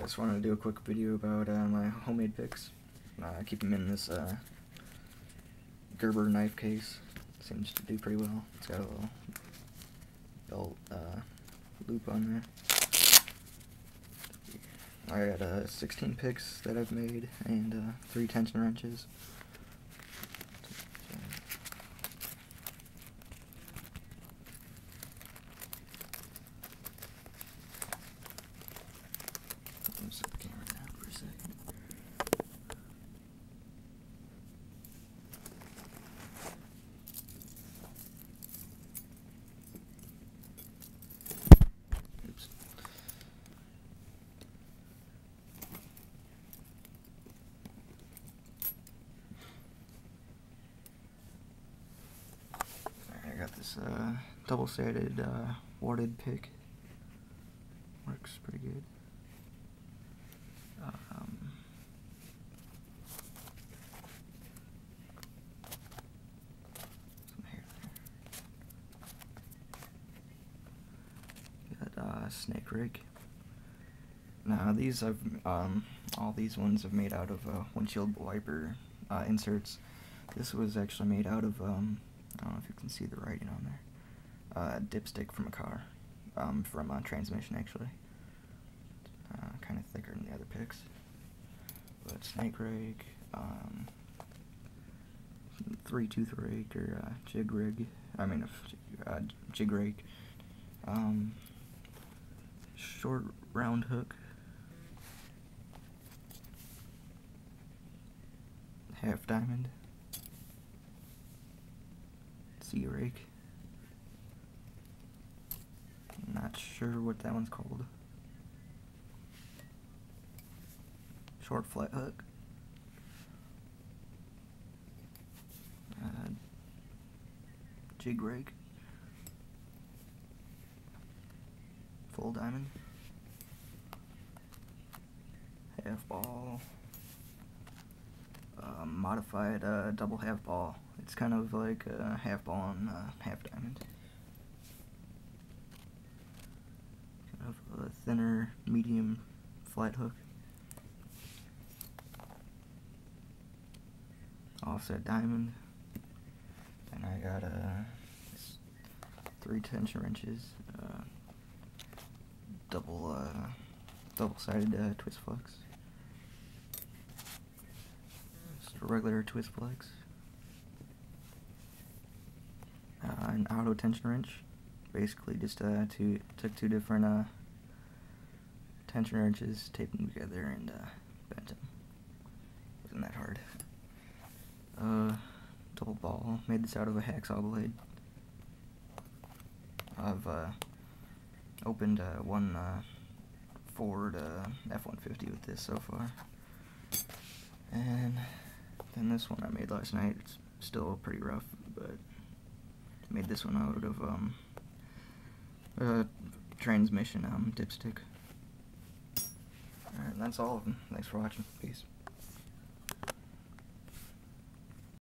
just wanted to do a quick video about my homemade picks. I keep them in this Gerber knife case. Seems to do pretty well. It's got a little belt loop on there. I got 16 picks that I've made and 3 tension wrenches. Set the camera down for a second. Oops. Alright, I got this double-sided warded pick. Works pretty good. Some hair there. Got snake rake. Now these all these ones I've made out of windshield wiper inserts. This was actually made out of I don't know if you can see the writing on there. Dipstick from a car, from Transmission actually. Kind of thicker than the other picks. But snake rake, 3-tooth rake or jig rig. I mean jig rake. Short round hook. Half diamond. C rake. Not sure what that one's called. Short flat hook. Jig rake. Full diamond. Half ball. Modified double half ball. It's kind of like a half ball and half diamond. Kind of a thinner, medium flat hook. Offset diamond. And I got 3 tension wrenches, double-sided twist flex. Just a regular twist flex. An auto tension wrench. Basically, just took 2 different tension wrenches, taped them together, and bent them. Wasn't that hard. Double ball. Made this out of a hacksaw blade. I've opened one Ford F-150 with this so far. And then this one I made last night. It's still pretty rough, but made this one out of transmission dipstick. Alright, that's all of them. Thanks for watching. Peace.